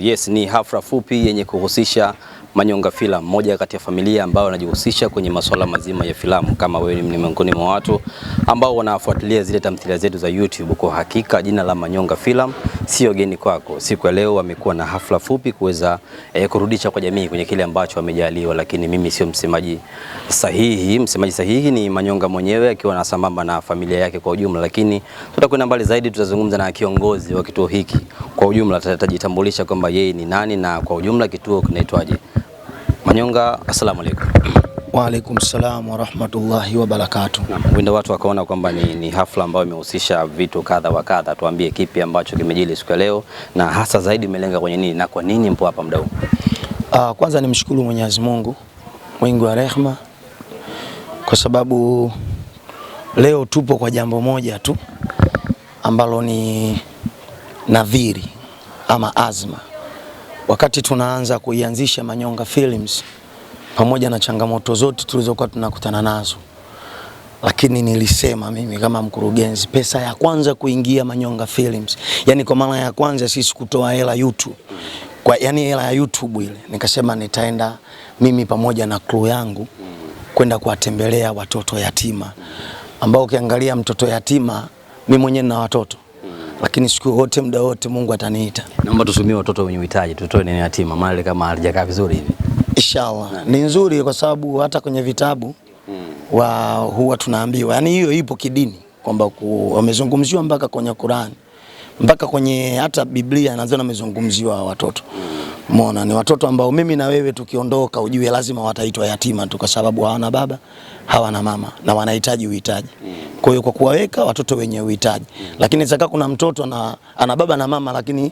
Yes, ni hafla fupi yenye kuhusisha Manyonga Filamu, moja kati ya familia ambao wanajihusisha kwenye masuala mazima ya filamu. Kama wewe ni miongoni mwa watu ambao wanafuatilia zile tamthilia zetu za YouTube, kwa hakika jina la Manyonga Filamu sio geni kwako. Siku ya leo wamekuwa na hafla fupi kuweza kurudisha kwa jamii kwenye kile ambacho wamejaliwa, lakini mimi sio msemaji sahihi. Msemaji sahihi ni Manyonga mwenyewe akiwa na sambamba na familia yake kwa ujumla, lakini tutakwenda mbali zaidi, tutazungumza na kiongozi wa kituo hiki kwa ujumla, atajitambulisha kwamba yeye ni nani na kwa ujumla kituo kinaitwaje. Manyonga, asalamu alaykum. Wa alaykum salam wa rahmatullahi wa barakatuh. Wenda watu wakaona kwamba ni hafla ambayo imehusisha vitu kadha wa kadha, tuambie kipi ambacho kimejili siku ya leo na hasa zaidi umelenga kwenye nini na kwa nini mpo hapa mdau? Kwanza nimshukuru Mwenyezi Mungu mwingi wa rehema kwa sababu leo tupo kwa jambo moja tu ambalo ni nadhiri ama azma. Wakati tunaanza kuianzisha Manyonga Films, pamoja na changamoto zote tulizokuwa tunakutana nazo, lakini nilisema mimi kama mkurugenzi, pesa ya kwanza kuingia Manyonga Films, yani kwa mara ya kwanza sisi kutoa hela YouTube, yani hela ya YouTube ile, nikasema nitaenda mimi pamoja na crew yangu kwenda kuwatembelea watoto yatima, ambao ukiangalia mtoto yatima, mimi mwenyewe na watoto, lakini siku wote muda wote Mungu ataniita. Naomba tusumie watoto wenye uhitaji, tutoe neno yatima, mali kama halijakaa vizuri hivi. Inshallah. Ni nzuri kwa sababu hata kwenye vitabu huwa tunaambiwa, yani hiyo ipo kidini kwamba wamezungumziwa mpaka kwenye Qur'an, mpaka kwenye hata Biblia nadhani wamezungumziwa watoto. Umeona, ni watoto ambao mimi na wewe tukiondoka ujue lazima wataitwa yatima tu, kwa sababu hawana baba, hawana mama na wanahitaji uhitaji. Kwa hiyo kwa kuwaweka watoto wenye uhitaji. Lakini zaka kuna mtoto ana baba na mama lakini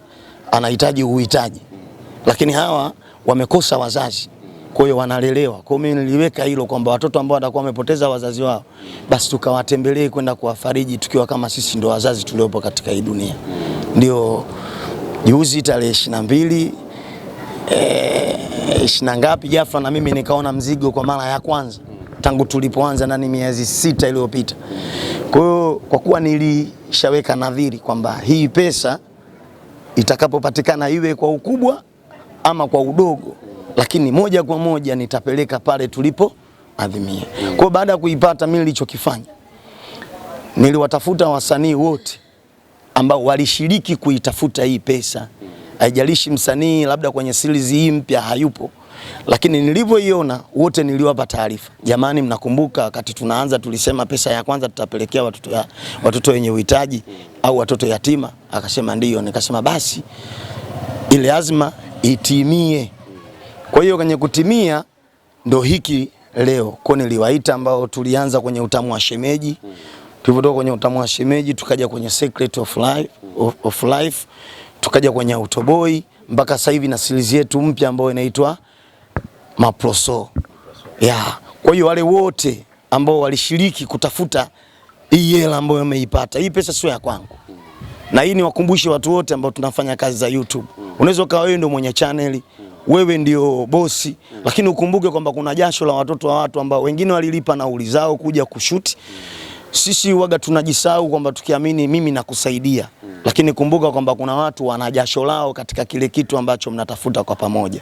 anahitaji uhitaji. Lakini hawa wamekosa wazazi, kwa hiyo wanalelewa. Kwa hiyo mimi niliweka hilo kwamba watoto ambao watakuwa wamepoteza wazazi wao, basi tukawatembelee kwenda kuwafariji tukiwa kama sisi ndio wazazi tuliopo katika hii dunia. Ndio juzi tarehe 22 20 ngapi Jaffa, na mimi nikaona mzigo kwa mara ya kwanza tangu tulipoanza ndani miezi 6 iliyopita. Kwa hiyo kwa kuwa nilishaweka nadhiri kwamba hii pesa itakapopatikana iwe kwa ukubwa ama kwa udogo, lakini moja kwa moja nitapeleka pale tulipo adhimia. Kwa baada ya kuipata, mimi nilichokifanya niliwatafuta wasanii wote ambao walishiriki kuitafuta hii pesa. Haijalishi msanii labda kwenye series hii mpya hayupo, lakini nilivyoiona wote niliwapa taarifa. Jamani, mnakumbuka wakati tunaanza tulisema pesa ya kwanza tutapelekea watoto wenye uhitaji au watoto yatima? Akasema ndio. Nikasema basi ile azma itimie. Kwa hiyo kwenye kutimia ndo hiki leo. Kwa niliwaita ambao tulianza kwenye utamu wa shemeji. Tulipotoka kwenye utamu wa shemeji tukaja kwenye Secret of Life, tukaja kwenye Utoboi, mpaka sasa hivi na series yetu mpya ambayo inaitwa Maproso. Kwa hiyo wale wote ambao walishiriki kutafuta hii hela ambayo wameipata, hii pesa sio ya kwangu. Na hii ni wakumbushe watu wote ambao tunafanya kazi za YouTube. Unaweza kawa wewe ndio mwenye channel, wewe ndio bosi, lakini ukumbuke kwamba kuna jasho la watoto wa watu ambao wengine walilipa nauli zao kuja kushuti. Sisi waga tunajisahau kwamba tukiamini mimi nakusaidia, lakini kumbuka kwamba kuna watu wana jasho lao katika kile kitu ambacho mnatafuta kwa pamoja.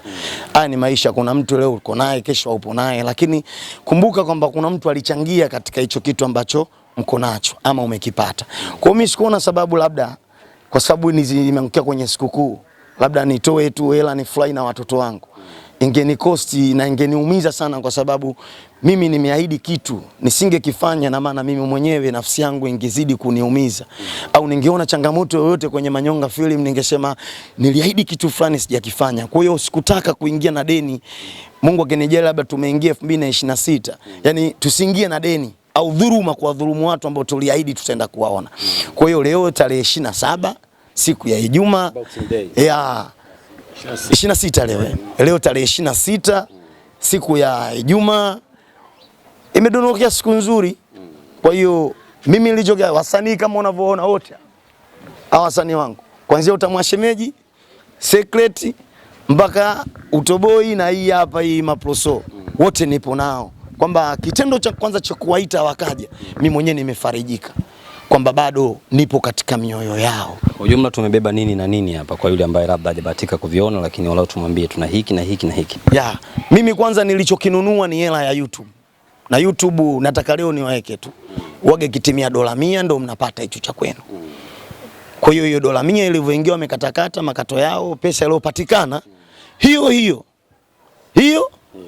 Haya ni maisha, kuna mtu leo uko naye, kesho upo naye, lakini kumbuka kwamba kuna mtu alichangia katika hicho kitu ambacho mko nacho ama umekipata. Kwa hiyo mimi sikuona sababu labda kwa sababu nimeangukia kwenye sikukuu labda nitoe tu hela ni fly na watoto wangu. Ingenikosti na ingeniumiza sana, kwa sababu mimi nimeahidi kitu nisingekifanya, na maana mimi mwenyewe nafsi yangu ingezidi kuniumiza. Au ningeona changamoto yoyote kwenye Manyonga Film ningesema niliahidi kitu fulani sijakifanya. Kwa hiyo sikutaka kuingia na deni. Mungu akinijalia labda tumeingia 2026, yani tusiingie na deni au dhuluma kwa dhulumu watu ambao tuliahidi tutaenda kuwaona. Kwa hiyo leo tarehe 27 siku ya Ijumaa, 26 leo tarehe 26 siku ya Ijumaa, imedondokea siku nzuri. Kwa hiyo mimi nilichokia wasanii kama unavyoona wote hawa wasanii wangu, kuanzia utamu wa shemeji, Secret mpaka Utoboi na hii hapa hii Maproso, wote nipo nao, kwamba kitendo cha kwanza cha kuwaita wakaja, mimi mwenyewe nimefarijika. kwamba bado nipo katika mioyo yao. Kwa ujumla tumebeba nini na nini hapa kwa yule ambaye labda hajabahatika kuviona, lakini walau tumwambie tuna hiki na hiki na hiki. Ya, mimi kwanza nilichokinunua ni hela ya YouTube. Na YouTube nataka leo niwaeke tu. Wage kitimia $100 ndio mnapata hicho cha kwenu. Kwa hiyo $100 ilivyoingia wamekatakata makato yao, pesa iliyopatikana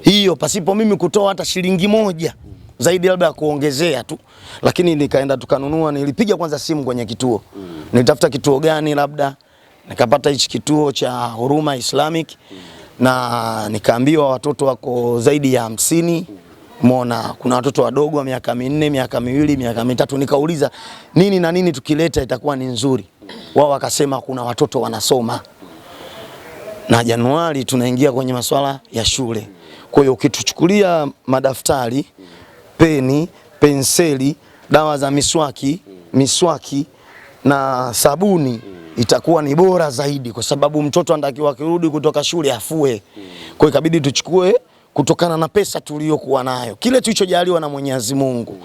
hiyo pasipo mimi kutoa hata shilingi moja zaidi labda ya kuongezea tu. Lakini nikaenda tukanunua, nilipiga kwanza simu kwenye kituo. Nilitafuta kituo gani labda, nikapata hichi kituo cha Huruma Islamic na nikaambiwa watoto wako zaidi ya 50. Umeona kuna watoto wadogo wa miaka 4, miaka 2, miaka 3. Nikauliza nini na nini tukileta itakuwa ni nzuri. Wao wakasema kuna watoto wanasoma. Na Januari tunaingia kwenye masuala ya shule. Kwa hiyo ukituchukulia madaftari, peni, penseli, dawa za miswaki na sabuni itakuwa ni bora zaidi, kwa sababu mtoto anatakiwa kirudi kutoka shule afue. Kwa hiyo ikabidi tuchukue kutokana na pesa tuliyokuwa nayo, kile tulichojaliwa na Mwenyezi Mungu,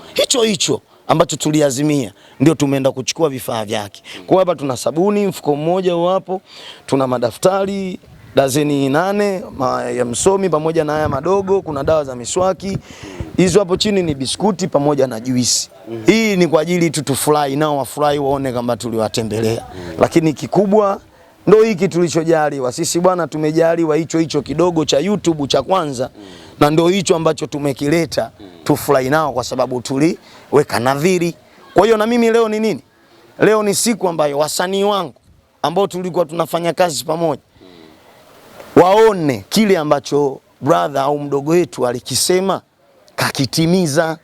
hicho ambacho tuliazimia ndio tumeenda kuchukua vifaa vyake. Kwa hapa tuna sabuni mfuko mmoja hapo, tuna madaftari dazeni 8 ya msomi pamoja na haya madogo, kuna dawa za miswaki. Hizo hapo chini ni biskuti pamoja na juisi. Hii ni kwa ajili tu tufurahi nao, wafurahi waone kama tuliwatembelea. Lakini kikubwa ndio hiki tulichojaliwa. Sisi bwana tumejaliwa hicho kidogo cha YouTube cha kwanza, na ndio hicho ambacho tumekileta tufurahi nao kwa sababu tuliweka nadhiri. Kwa hiyo na mimi leo ni nini? Leo ni siku ambayo wasanii wangu ambao tulikuwa tunafanya kazi pamoja waone kile ambacho brother au mdogo wetu alikisema kakitimiza.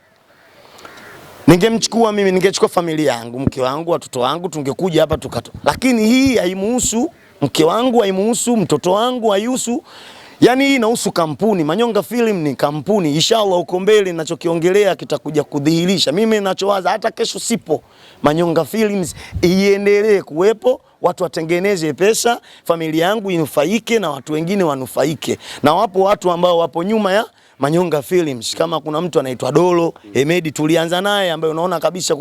Ningemchukua mimi, ningechukua familia yangu, mke wangu, watoto wangu, tungekuja hapa tukato. Lakini hii haimuhusu mke wangu, haimuhusu mtoto wangu, haihusu. Yani hii inahusu kampuni. Manyonga Film ni kampuni. Inshallah uko mbele ninachokiongelea kitakuja kudhihirisha. Mimi ninachowaza hata kesho sipo, Manyonga Films iendelee kuwepo, watu watengeneze pesa, familia yangu inufaike na watu wengine wanufaike. Na wapo watu ambao wapo nyuma ya Manyonga Films, kama kuna mtu anaitwa Dolo Hemedi tulianza naye, ambaye unaona kabisa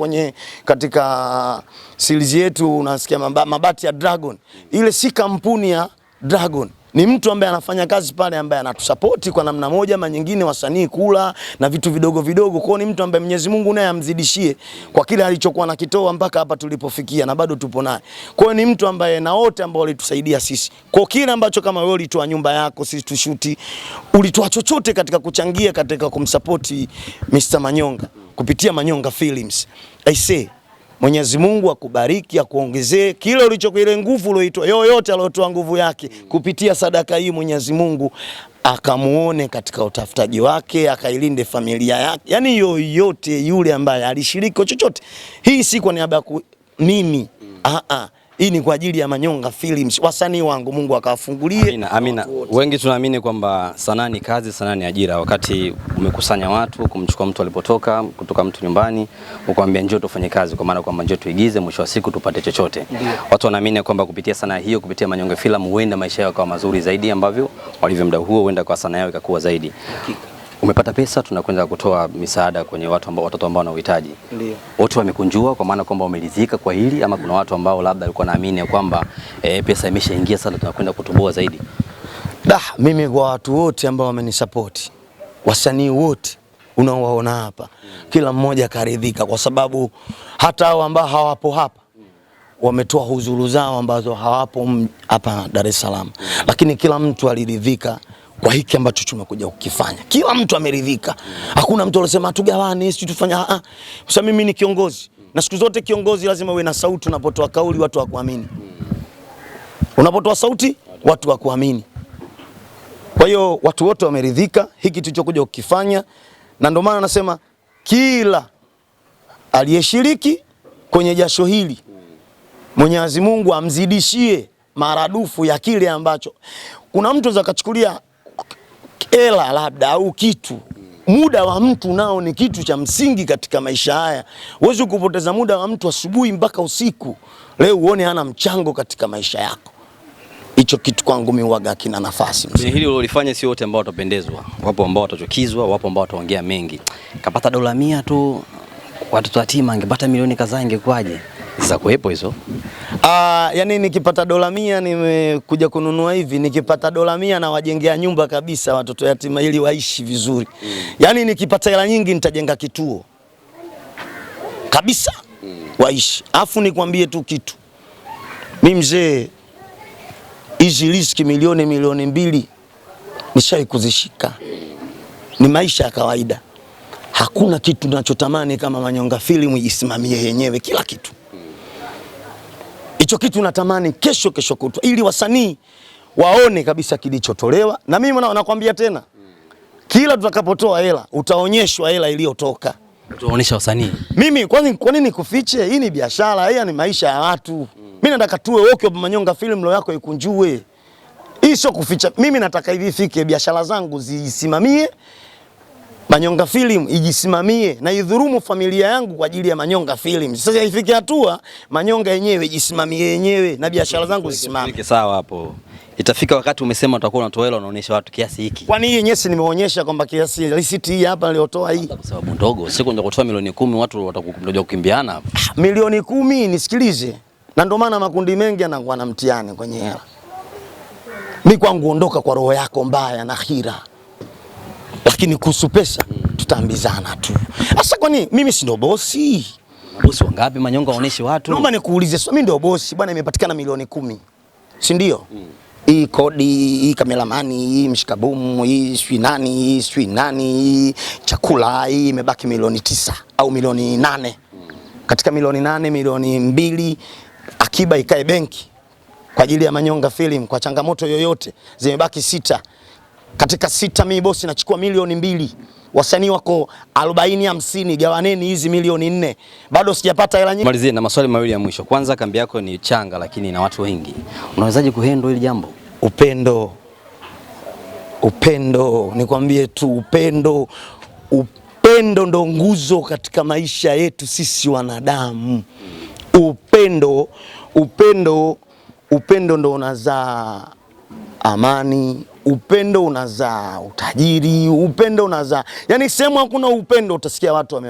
katika series yetu unasikia mabati ya Dragon. Ile si kampuni ya Dragon, ni mtu ambaye anafanya kazi pale, ambaye anatusapoti kwa namna moja ama nyingine, wasanii kula na vitu vidogo vidogo. Kwa ni mtu ambaye Mwenyezi Mungu naye amzidishie kwa kile alichokuwa nakitoa mpaka hapa tulipofikia, na bado tupo naye. Kwa ni mtu ambaye na wote ambao walitusaidia sisi kwa kile ambacho, kama wewe ulitoa nyumba yako sisi tushuti, ulitoa chochote katika kuchangia katika kumsapoti Mr. Manyonga kupitia Manyonga Films. I say Mwenyezi Mungu akubariki, akuongezee kile ulichokuwa, ile nguvu uliyoitoa, yoyote aliyotoa nguvu yake kupitia sadaka hii, Mwenyezi Mungu akamuone katika utafutaji wake, akailinde familia yake. Yani yoyote yule ambaye alishiriki chochote, hii si kwa niaba ya mimi. Hii ni kwa ajili ya Manyonga Films, wasanii wangu, Mungu akawafungulie. Amina. Wengi tunaamini kwamba sanaa ni kazi, sanaa ni ajira. Wakati umekusanya watu, kumchukua mtu alipotoka, kutoka mtu nyumbani, ukamwambia njoo tufanye kazi, kwa maana kwamba njoo tuigize, mwisho wa siku tupate chochote. Watu wanaamini kwamba kupitia sanaa hiyo, kupitia Manyonga Film, huenda maisha yao yakawa mazuri zaidi ambavyo walivyo muda huo, huenda kwa sanaa yao ikakuwa zaidi. Umepata pesa, tunakwenda kutoa misaada kwenye watoto ambao wanahitaji. Ndio. Wote wamekunjua kwa maana kwamba wameridhika kwa hili, ama kuna watu ambao labda walikuwa naamini kwamba pesa imeshaingia sasa tunakwenda kutoboa zaidi? Mimi kwa watu wote ambao wamenisupport, wasanii wote unaowaona hapa, kila mmoja karidhika, kwa sababu hata hao ambao hawapo hapa wametoa huzuru zao ambazo hawapo hapa Dar es Salaam, lakini kila mtu aliridhika kwa hiki ambacho tumekuja kukifanya. Kila mtu ameridhika. Hakuna mtu aliyesema tugawane sisi tufanya. Sasa mimi ni kiongozi, na siku zote kiongozi lazima uwe na sauti. Unapotoa kauli watu wakuamini, unapotoa sauti watu wakuamini. Kwa hiyo watu wote wameridhika hiki tulichokuja kukifanya, na ndio maana nasema kila aliyeshiriki kwenye jasho hili, Mwenyezi Mungu amzidishie maradufu ya kile ambacho. Kuna mtu zakachukulia hela labda au kitu. Muda wa mtu nao ni kitu cha msingi katika maisha haya. Huwezi kupoteza muda wa mtu asubuhi mpaka usiku leo uone hana mchango katika maisha yako. Hicho kitu kwangu mimi huaga kina nafasi. Hili ulilofanya si wote ambao watapendezwa. Wapo ambao watachukizwa, wapo ambao wataongea mengi. Kapata $100 tu watoto yatima angepata milioni kadhaa ingekwaje? Za kuepo hizo. Yani nikipata $100 nimekuja kununua hivi, nikipata $100 na wajengea nyumba kabisa watoto yatima ili waishi vizuri. Yani nikipata hela nyingi nitajenga kituo kabisa waishi. Afu nikwambie tu kitu, mimi mzee, hizi riziki milioni 2 nishawahi kuzishika, ni maisha ya kawaida. Hakuna kitu ninachotamani kama Manyonga Film ijisimamie yenyewe kila kitu. Hicho kitu natamani kesho kutwa, ili wasanii waone kabisa kilichotolewa. Na mimi nakwambia tena, kila tutakapotoa hela utaonyeshwa hela iliyotoka. Utaonyesha wasanii. Mimi kwa nini kufiche? Hii ni biashara, hii ni maisha ya watu. Mimi nataka tuwe okay Manyonga Film, roho yako ikunjue. Hii sio kuficha. Mimi nataka hivi fike biashara zangu zisimamie, Manyonga Film ijisimamie, na idhurumu familia yangu kwa ajili ya Manyonga Film. Sasa ifike hatua Manyonga yenyewe ijisimamie yenyewe na biashara zangu zisimame. Sawa hapo. Itafika wakati umesema utakuwa unatoa hela unaonyesha watu kiasi hiki. Kwani hii yenyewe nimeonyesha kwamba kiasi receipt hii hapa niliotoa hii. Kwa sababu ndogo, siku ndio kutoa milioni 10 watu watakuja kukimbiana hapa. Milioni 10 nisikilize. Na ndio maana makundi mengi yanakuwa na mtihani kwenye hela. Mimi kwangu ondoka kwa roho yako mbaya na khira. Lakini kuhusu pesa tutaambizana tu. Sasa kwani mimi si ndo bosi? Bosi wangapi Manyonga waoneshe watu? Naomba nikuulize, mimi ndo bosi bwana, imepatikana milioni 10. Si ndio? Hii kodi, hii kameramani, hii mshikabumu, hii swi nani, chakula, hii imebaki milioni 9 au milioni 8. Katika milioni 8, milioni 2 akiba ikae benki kwa ajili ya Manyonga Film kwa changamoto yoyote, zimebaki 6. Katika 6 mimi bosi nachukua milioni 2. Wasanii wako 40-50, gawaneni hizi milioni 4. Bado sijapata hela nyingi. Malizie na maswali mawili ya mwisho. Kwanza, kambi yako ni changa lakini na watu wengi. Unawezaje kuhandle hili jambo? Upendo, nikwambie tu upendo ndo nguzo katika maisha yetu sisi wanadamu. Upendo ndo unazaa amani, upendo unazaa utajiri, upendo unazaa. Yani sehemu hakuna upendo utasikia watu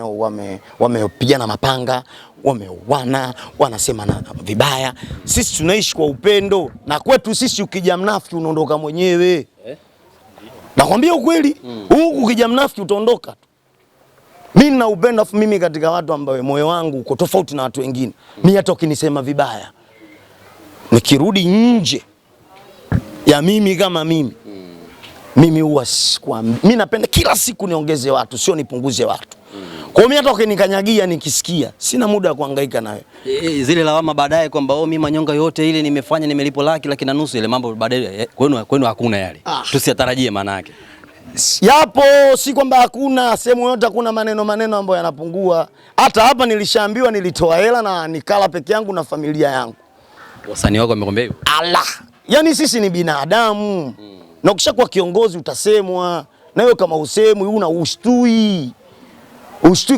wamepigana mapanga, wameuana, wanasema na vibaya. Sisi tunaishi kwa upendo, na kwetu sisi ukija mnafiki unaondoka mwenyewe. Nakwambia ukweli, huku ukija mnafiki utaondoka tu. Mimi nina upendo, afu mimi katika watu ambao moyo wangu uko tofauti na watu wengine. Mimi hata ukinisema vibaya, nikirudi nje ya mimi kama mimi huwa mimi napenda kila siku niongeze watu, sio nipunguze watu. Kwa hiyo mimi hata ukinikanyagia nikisikia, sina muda wa kuhangaika nawe. Zile lawama baadaye kwamba mimi Manyonga yote ile nimefanya nimelipo laki na nusu, ile mambo baadaye kwenu hakuna yale. Tusiyatarajie maana yake. Yapo, si kwamba hakuna, sehemu yote hakuna maneno ambayo yanapungua. Hata hapa nilishaambiwa nilitoa hela na nikala peke yangu na familia yangu. Wasanii wako wamekwambia hivyo? Yaani sisi ni binadamu. Na ukishakuwa kiongozi utasemwa. Na wewe kama usemwi una ushtui.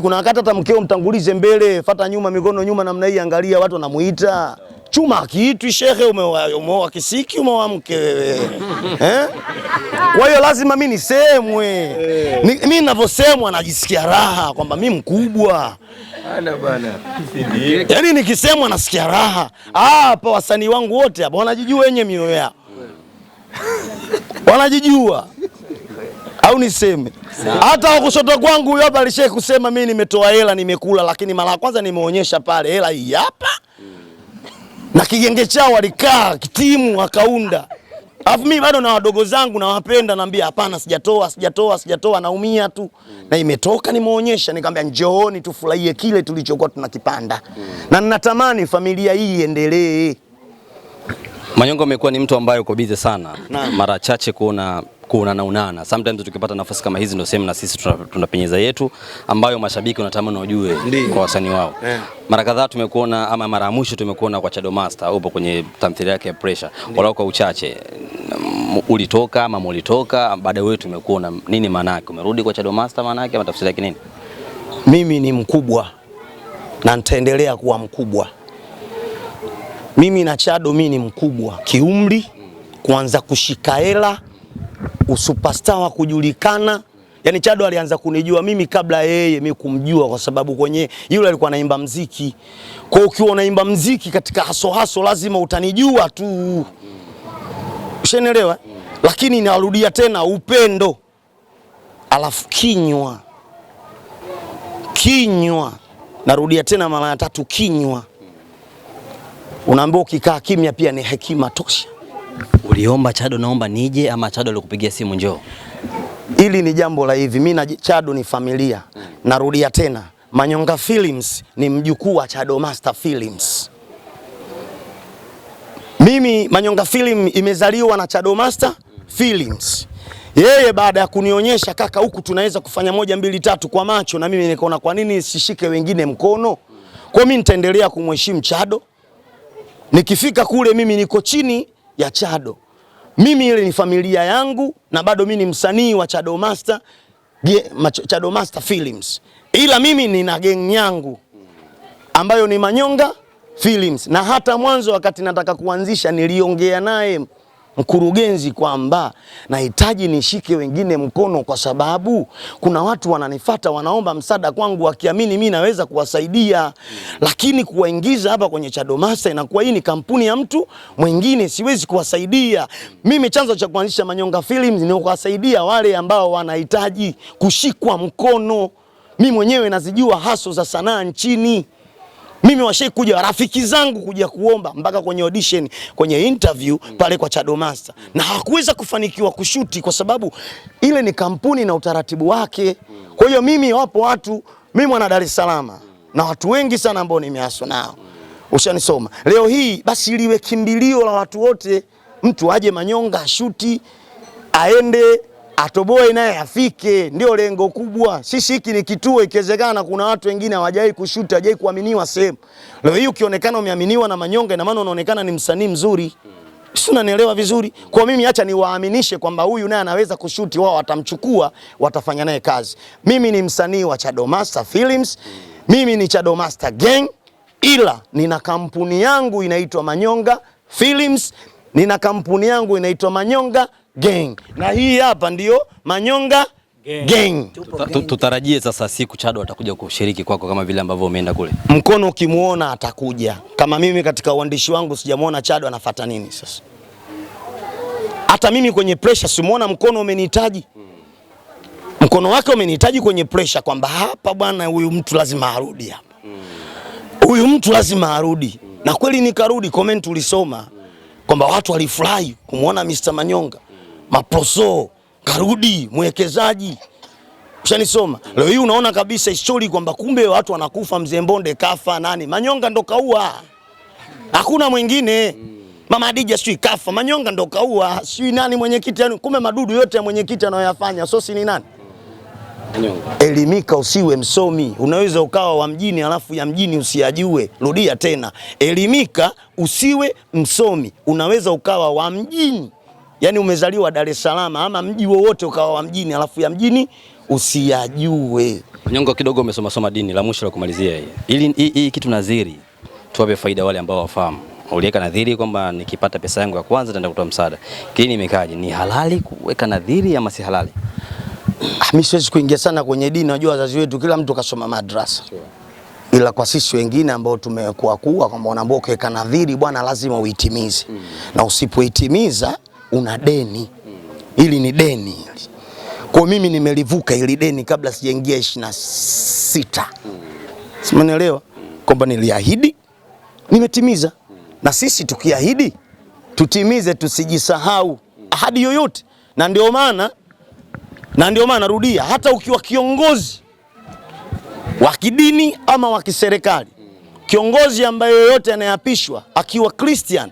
Kuna wakati hata mkeo mtangulize mbele, fuata nyuma, mikono nyuma namna hii, angalia watu wanamuita. Chuma akiitwi shehe, umeoa kisiki, umeoa mke wewe. Kwa hiyo lazima mimi nisemwe. Mimi ninavyosemwa najisikia raha kwamba mimi mkubwa. Yaani nikisemwa nasikia raha. Hapa wasanii wangu wote hapa wanajijua wenye mioyo yao. Wanajijua. Au niseme. Hata kushoto kwangu huyo hapa alishaye kusema mimi nimetoa hela nimekula, lakini mara ya kwanza nimeonyesha pale hela hii hapa. Na kigenge chao walikaa kitimu wakaunda. Alafu mimi bado na wadogo zangu nawapenda, naambia hapana, sijatoa, naumia tu. Na imetoka nimeonyesha, nikamwambia njooni tufurahie kile tulichokuwa tunakipanda. Na ninatamani familia hii iendelee. Manyonga umekuwa ni mtu ambaye uko busy sana. Mara chache kuonana. Sometimes tukipata nafasi kama hizi ndio sema na sisi tunapenyeza yetu ambayo mashabiki wanatamani wajue kwa wasanii wao. Mara kadhaa tumekuona, ama mara ya mwisho tumekuona kwa Shadow Master upo kwenye tamthilia yake ya Pressure. Wala kwa uchache ulitoka ama mulitoka, baada wewe tumekuona, nini maana yake? Umerudi kwa Shadow Master maana yake ama tafsiri yake nini? Mimi ni mkubwa na nitaendelea kuwa mkubwa. Mimi na Chado mimi ni mkubwa kiumri, kuanza kushika hela, usuperstar wa kujulikana. Yani Chado alianza kunijua mimi kabla yeye mimi kumjua, kwa sababu kwenye yule alikuwa anaimba muziki. Kwa hiyo ukiwa unaimba muziki katika haso lazima utanijua tu. Ushaelewa? Lakini narudia tena, upendo alafu kinywa. Narudia tena mara ya tatu, kinywa. Unaambiwa ukikaa kimya pia ni hekima tosha. Uliomba Chado naomba nije, ama Chado alikupigia simu njoo? Hili ni jambo la hivi, mimi na Chado ni familia. Narudia tena, Manyonga Films ni mjukuu wa Chado Master Films. Mimi Manyonga Film imezaliwa na Chado Master Films. Yeye baada ya kunionyesha, kaka, huku tunaweza kufanya 1 2 3 kwa macho, na mimi nikaona kwa nini sishike wengine mkono. Kwa mimi nitaendelea kumheshimu Chado. Nikifika kule mimi niko chini ya Chado. Mimi ile ni familia yangu, na bado mimi ni msanii wa Chado Master Films. Ila mimi nina gang yangu ambayo ni Manyonga Films, na hata mwanzo wakati nataka kuanzisha niliongea naye mkurugenzi kwamba nahitaji nishike wengine mkono, kwa sababu kuna watu wananifuata wanaomba msaada kwangu wakiamini mimi naweza kuwasaidia. Lakini kuwaingiza hapa kwenye Chado Master inakuwa hii ni kampuni ya mtu mwingine, siwezi kuwasaidia. Mimi chanzo cha kuanzisha Manyonga Films ni kuwasaidia wale ambao wanahitaji kushikwa mkono. Mimi mwenyewe nazijua haso za sanaa nchini. Mimi washai kuja rafiki zangu kuja kuomba mpaka kwenye audition, kwenye interview pale kwa Chado Master, na hakuweza kufanikiwa kushuti kwa sababu ile ni kampuni na utaratibu wake. Kwa hiyo mimi, wapo watu, mimi mwana Dar es Salaam na watu wengi sana ambao nimeaswa nao, ushanisoma. Leo hii basi liwe kimbilio la watu wote, mtu aje Manyonga shuti, aende atoboe naye afike, ndio lengo kubwa. Sisi hiki ni kituo, ikiwezekana kuna watu wengine hawajai kushuti, hawajai kuaminiwa sehemu. Leo hii ukionekana umeaminiwa na Manyonga, ina maana unaonekana ni msanii mzuri. Sio, unanielewa vizuri? Kwa mimi acha niwaaminishe kwamba huyu naye anaweza kushuti, wao watamchukua, watafanya naye kazi. Mimi ni msanii wa Chado Master Films. Mimi ni Chado Master Gang, ila nina kampuni yangu inaitwa Manyonga Films. Nina kampuni yangu inaitwa Manyonga Gang. Na hii hapa ndio Manyonga Gang. Tutarajie sasa siku Chado atakuja kushiriki kwako kama vile ambavyo umeenda kule. Mkono ukimuona atakuja. Kama mimi katika uandishi wangu sijamuona Chado anafuata nini sasa? Hata mimi kwenye pressure simuona mkono umenihitaji. Mkono wake umenihitaji kwenye pressure kwamba hapa bwana, huyu mtu lazima arudi hapa. Huyu mtu lazima arudi. Na kweli nikarudi, comment ulisoma kwamba watu walifurahi kumuona Mr. Manyonga. Maproso karudi, mwekezaji. Ushanisoma. Leo hii unaona kabisa story kwamba kumbe watu wanakufa, Mzee Mbonde kafa, nani? Manyonga ndo kaua. Hakuna mwingine. Mama Adija sio kafa, Manyonga ndo kaua. Sio nani mwenyekiti, yani kumbe madudu yote ya mwenyekiti anayoyafanya sosi ni nani? Manyonga. Elimika, usiwe msomi. Unaweza ukawa wa mjini alafu ya mjini usiyajue. Rudia tena. Elimika, usiwe msomi. Unaweza ukawa wa mjini, yani umezaliwa Dar es Salaam ama mji wowote ukawa wa mjini alafu ya mjini usiyajue. Manyonga, kidogo umesoma dini, la mwisho la kumalizia hii kitu nadhiri, tuwape faida wale ambao wafahamu. Uliweka nadhiri kwamba nikipata pesa yangu ya kwanza nitaenda kutoa msaada. Kile imekaje? Ni halali kuweka nadhiri ama si halali? Mimi siwezi kuingia sana kwenye dini, najua wazazi wetu kila mtu kasoma madrasa. Sure. Ila kwa sisi wengine ambao tumekuwa kwamba unaambiwa ukiweka nadhiri bwana lazima uitimize. Na usipoitimiza una deni. Hili ni deni. Kwa mimi nimelivuka hili deni kabla sijaingia 26. Simanielewa? Kwamba niliahidi, nimetimiza. Na sisi tukiahidi, tutimize, tusijisahau ahadi yoyote. Na ndio maana narudia, hata ukiwa kiongozi wa kidini ama wa kiserikali, kiongozi ambaye yoyote anayeapishwa akiwa Christian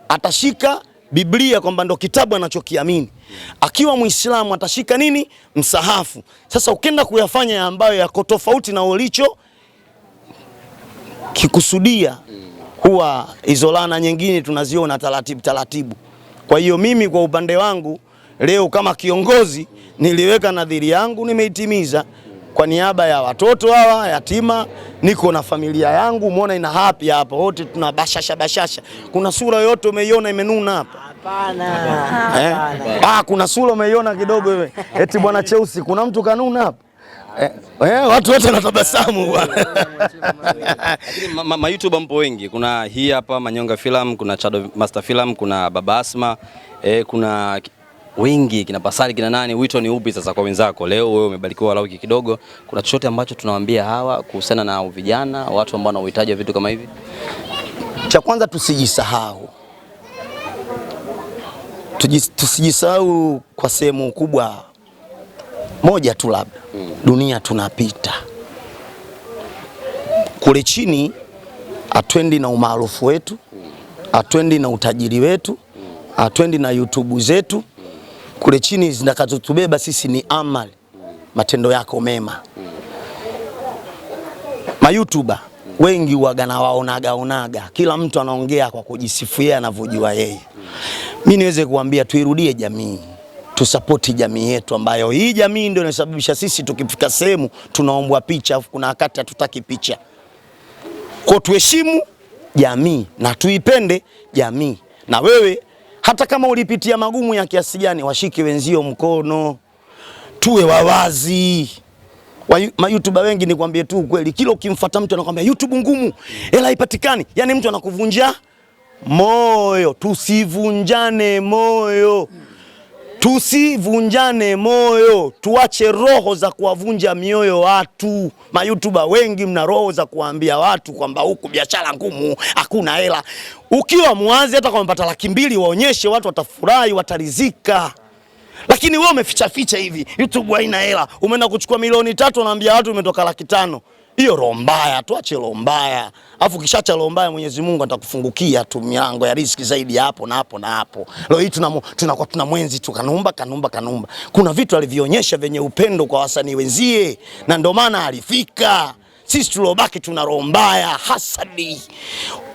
atashika Biblia kwamba ndo kitabu anachokiamini. Akiwa Muislamu atashika nini? Msahafu. Sasa ukienda kuyafanya ambayo yako tofauti na ulicho kikusudia, huwa hizo laana nyingine tunaziona taratibu. Kwa hiyo mimi kwa upande wangu leo kama kiongozi niliweka nadhiri yangu, nimeitimiza. Kwa niaba ya watoto hawa yatima, niko na familia yangu, umeona ina happy hapa, wote tuna bashasha. Kuna sura yote umeiona imenuna hapa? Hapana. Kuna sura umeiona kidogo wewe. Eti bwana Cheusi kuna mtu kanuna hapa. Watu wote wanatabasamu bwana. Lakini ma YouTube mpo wengi. Kuna hii hapa Manyonga Film, kuna Chado Master Film, kuna Baba Asma, kuna wengi, kina Pasali, kina nani. Wito ni upi sasa kwa wenzako? Leo wewe umebarikiwa walau kidogo. Kuna chochote ambacho tunawaambia hawa kuhusiana na vijana, watu ambao wanahitaji vitu kama hivi? Cha kwanza tusijisahau. Tusijisahau kwa sehemu kubwa moja tu labda. Dunia tunapita. Kule chini atwendi na umaarufu wetu, atwendi na utajiri wetu, atwendi na YouTube zetu. Kule chini zinakazotubeba sisi ni amali, matendo yako mema. YouTuber wengi wagana waonaga, kila mtu anaongea kwa kujisifia anavyojua yeye. Mimi niweze kuambia tuirudie jamii, tusapoti jamii yetu, ambayo hii jamii ndio inasababisha sisi tukifika sehemu tunaombwa picha, afu kuna wakati hatutaki picha. Kwa tuheshimu jamii na tuipende jamii. Na wewe hata kama ulipitia magumu ya kiasi gani, washike wenzio mkono, tuwe wawazi. YouTuber wengi nikwambie tu kweli, kila ukimfuata mtu anakuambia YouTube ngumu, hela haipatikani. Yani mtu anakuvunja moyo. Tusivunjane moyo. Tusivunjane moyo. Tuache roho za kuwavunja mioyo watu. YouTuber wengi mna roho za kuambia watu kwamba huku biashara ngumu, hakuna hela. Ukiwa mwanzi hata kama mpata 200,000 waonyeshe watu, watafurahi, watarizika. Lakini wewe umeficha hivi, YouTube haina hela. Umeenda kuchukua milioni 3 unaambia watu umetoka 500,000. Hiyo roho mbaya, tuache roho mbaya. Alafu kishacha roho mbaya, Mwenyezi Mungu atakufungukia tu milango ya riziki zaidi hapo na hapo na hapo. Leo hii tunakuwa tunamwenzi tu Kanumba. Kuna vitu alivionyesha venye upendo kwa wasanii wenzie, na ndio maana alifika. Sisi tulobaki tuna roho mbaya, hasadi.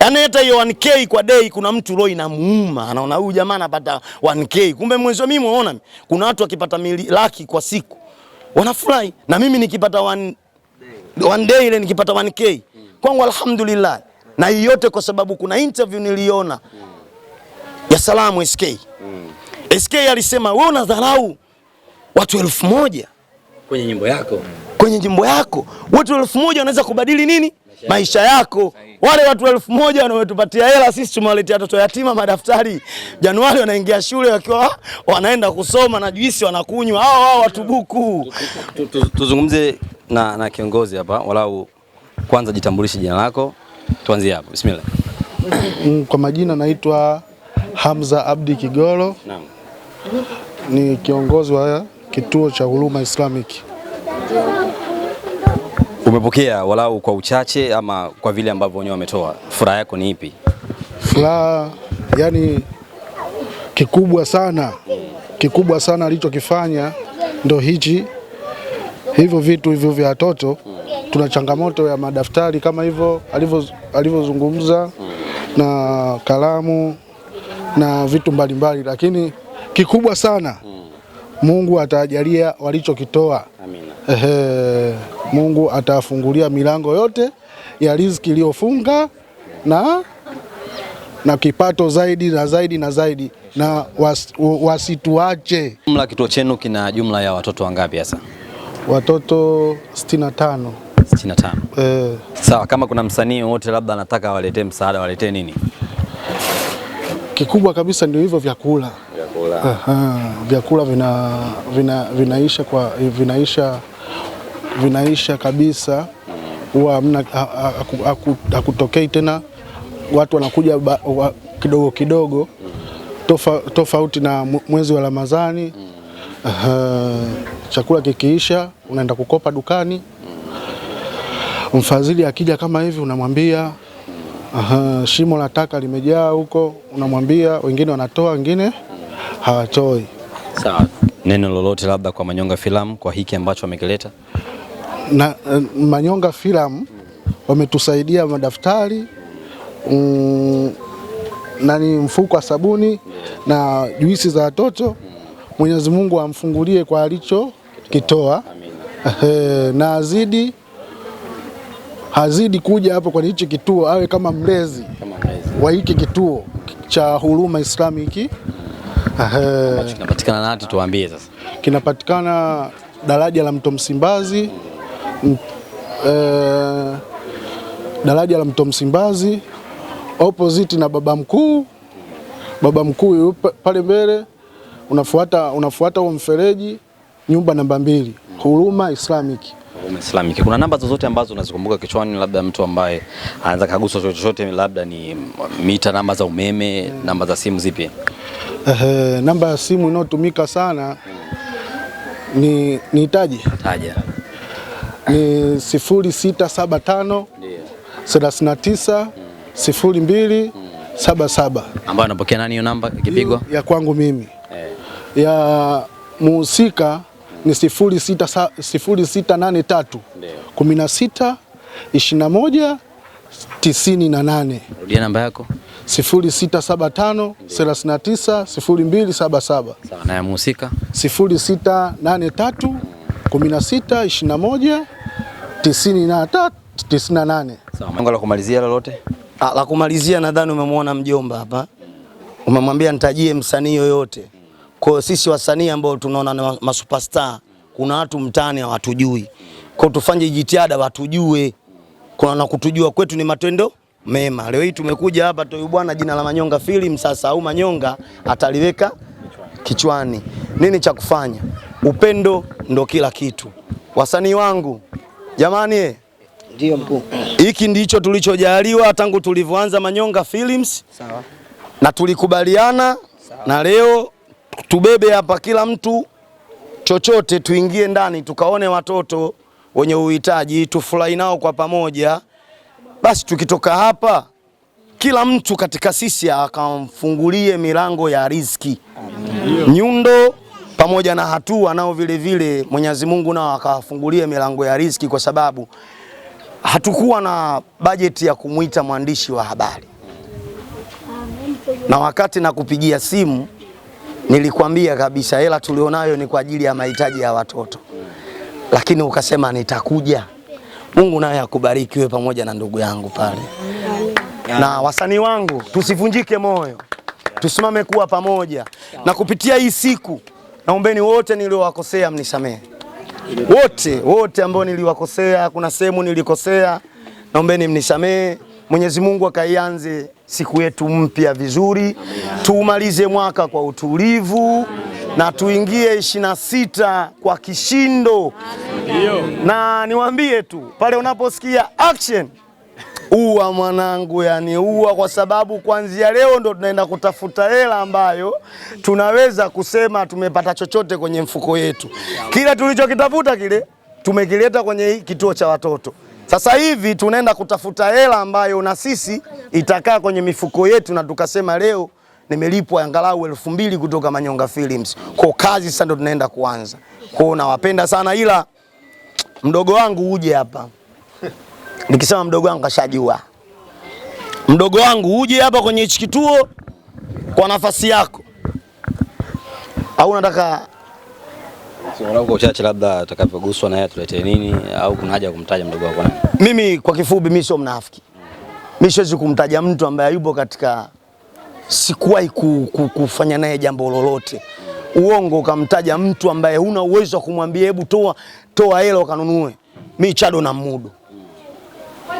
Yaani hata hiyo 1K kwa day kuna mtu roho inamuuma. Anaona huyu jamaa anapata 1K. Kumbe mwenzo mimi unaona kuna watu wakipata laki kwa siku wanafurahi, na mimi nikipata one day ile nikipata 1K kwangu alhamdulillah. Na hii yote kwa sababu kuna interview niliona ya Salamu SK. SK alisema wewe unadharau watu 1000 kwenye nyimbo yako. Kwenye nyimbo yako watu 1000 wanaweza kubadili nini? Maisha yako. Wale watu 1000 wanaotupatia hela sisi tumewaletea watoto yatima madaftari. Januari wanaingia shule wakiwa wanaenda kusoma na juisi wanakunywa. Hao watu buku. Tuzungumze na kiongozi hapa, walau kwanza jitambulishe jina lako. Tuanzie hapo. Bismillah. Kwa majina naitwa Hamza Abdi Kigolo. Naam. Ni kiongozi wa kituo cha Huruma Islamic. Umepokea walau kwa uchache ama kwa vile ambavyo wenyewe wametoa, furaha yako ni ipi? Furaha yani kikubwa sana alichokifanya ndo hivyo vitu hivyo vya watoto. Tuna changamoto ya madaftari kama hivyo alivyozungumza, na kalamu na vitu mbalimbali, lakini kikubwa sana Mungu atajalia walichokitoa. Amina. Mungu atafungulia milango yote ya riziki iliyofunga na kipato zaidi na zaidi, na wasituache. Jumla kituo chenu kina jumla ya watoto wangapi hasa? Watoto 65. 65. Sawa, kama kuna msanii wote labda anataka waletee msaada, waletee nini? Kikubwa kabisa ndio hivyo vyakula. Vyakula vinaisha kabisa. Huwa hamna, hakutokei tena, watu wanakuja kidogo tofauti na mwezi wa Ramadhani. Chakula kikiisha unaenda kukopa dukani. Mfadhili akija kama hivi unamwambia shimo la taka limejaa huko, unamwambia, wengine wanatoa, wengine hawatoi. Sawa. Neno lolote labda kwa Manyonga Film kwa hiki ambacho wamekileta? Na Manyonga Film wametusaidia madaftari, mfuko wa sabuni na juisi za watoto. Mwenyezi Mungu amfungulie kwa alichokitoa. Na hazidi kuja hapo kwa hichi kituo, awe kama mlezi wa hiki kituo cha Huruma Islamic Kinapatikana nati, tuambie sasa. Kinapatikana daraja la Mto Msimbazi, daraja la Mto Msimbazi opposite na Baba Mkuu. Baba Mkuu pale mbele, unafuata huo mfereji, nyumba namba 2, Huruma Islamic. Islamic. Kuna namba zozote ambazo unazikumbuka kichwani, labda mtu ambaye anaanza kaguswa chochote, labda ni mita, namba za umeme, namba za simu zipi? Namba ya simu inayotumika sana ni nitaje? Taja. Ni 0675 39 02 77. Ambayo anapokea nani hiyo namba ikipigwa? Ya kwangu mimi. Ya muhusika ni 0683 16 21 98. Rudia namba yako. 0675 39 0277. Sawa, na ya muhusika 0683 16 21 98. Sawa. Mungu, la kumalizia lolote? La kumalizia, nadhani umemwona mjomba hapa. Umemwambia nitajie msanii yoyote. Kwa sisi wasanii ambao tunaona masuperstar, kuna watu mtaani hawatujui. Kwa tufanye jitihada watujue. Kuna na kutujua kwetu ni matendo mema. Leo hii tumekuja hapa tu bwana, jina la Manyonga Film sasa, au Manyonga ataliweka kichwani. Nini cha kufanya? Upendo ndo kila kitu. Wasanii wangu, jamani, ndio mkuu. Hiki ndicho tulichojaliwa tangu tulivyoanza Manyonga Films. Sawa. Na tulikubaliana. Sawa. Na leo tubebe hapa kila mtu chochote, tuingie ndani tukaone watoto wenye uhitaji, tufurahi nao kwa pamoja. Basi tukitoka hapa kila mtu katika sisi akamfungulie milango ya riziki. Nyundo pamoja na Hatua nao vile vile Mwenyezi Mungu nao akawafungulie milango ya riziki, kwa sababu hatukuwa na bajeti ya kumuita mwandishi wa habari. Na wakati na kupigia simu nilikwambia kabisa hela tulionayo ni kwa ajili ya mahitaji ya watoto. Lakini ukasema nitakuja. Mungu naye akubariki wewe pamoja na ndugu yangu pale. Na wasanii wangu, tusivunjike moyo. Tusimame kuwa pamoja. Na kupitia hii siku, naombeni wote niliowakosea mnisamehe. Wote ambao niliwakosea, kuna sehemu nilikosea, naombeni mnisamehe. Mwenyezi Mungu akaianze siku yetu mpya vizuri. Tuumalize mwaka kwa utulivu. Na tuingie 26 kwa kishindo. Na niwaambie tu, pale unaposikia action, uwa mwanangu, yani uwa, kwa sababu kuanzia leo ndo tunaenda kutafuta hela ambayo tunaweza kusema tumepata chochote kwenye mfuko yetu. Kila tulichokitafuta kile tumekileta kwenye kituo cha watoto. Sasa hivi tunaenda kutafuta hela ambayo na sisi itakaa kwenye mifuko yetu, na tukasema leo nimelipwa angalau 2000 kutoka Manyonga Films. Kwa kazi sasa ndo tunaenda kuanza. Kwa nawapenda sana, ila mdogo wangu uje hapa. Nikisema mdogo wangu kashajua. Mdogo wangu uje hapa kwenye hichi kituo kwa nafasi yako. Au unataka Unauko uchache labda atakapoguswa na yeye tulete nini, au kuna haja ya kumtaja mdogo wako? Mimi kwa kifupi mimi sio mnafiki. Mimi siwezi kumtaja mtu ambaye yupo katika, sikuwahi kufanya naye jambo lolote. Uongo ukamtaja mtu ambaye huna uwezo wa kumwambia hebu toa hela ukanunue. Mimi Chado na mudu.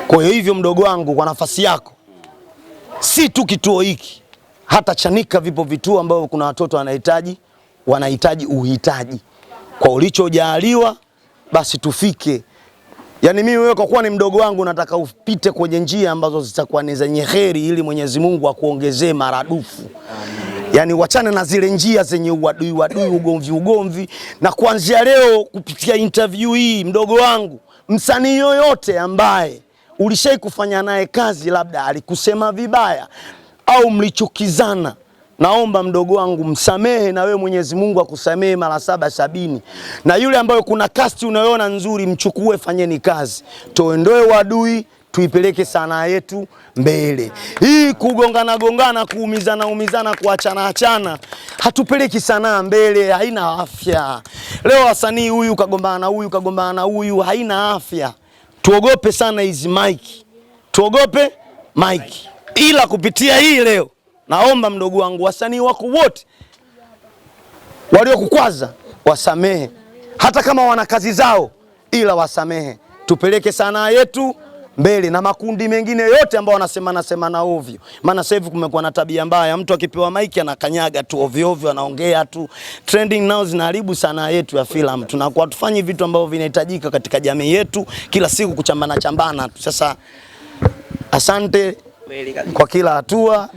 Kwa hivyo mdogo wangu, kwa nafasi yako, si tu kituo hiki, hata Chanika vipo vituo ambao kuna watoto wanahitaji uhitaji. Kwa ulichojaliwa basi tufike. Yani mimi wewe kwa kuwa ni mdogo wangu, nataka upite kwenye njia ambazo zitakuwa ni zenye heri, ili Mwenyezi Mungu akuongezee maradufu. Yani wachane na zile njia zenye uadui, ugomvi. Na kuanzia leo kupitia interview hii, mdogo wangu, msanii yoyote ambaye ulishai kufanya naye kazi, labda alikusema vibaya au mlichukizana, naomba mdogo wangu msamehe, na wewe Mwenyezi Mungu akusamehe mara 770. Na yule ambaye kuna cast unayoona nzuri, mchukue, fanyeni kazi. Tuondoe uadui, tuipeleke sanaa yetu mbele. Hii kugongana, kuumizana, kuachana, hatupeleki sanaa mbele, haina afya. Leo wasanii huyu kagombana na huyu, haina afya. Tuogope sana hizi mic. Ila kupitia hii leo, naomba mdogo wangu, wasanii wako wote waliokukwaza wasamehe, hata kama wana kazi zao, ila wasamehe. Tupeleke sanaa yetu mbele na makundi mengine yote ambao wanasemana ovyo. Maana sasa hivi kumekuwa na tabia mbaya, mtu akipewa maiki anakanyaga tu ovyo ovyo, anaongea tu. Trending now zinaharibu sanaa yetu ya filamu. Tunakuwa tufanyi vitu ambavyo vinahitajika katika jamii yetu, kila siku kuchambana tu. Sasa asante kwa kila hatua.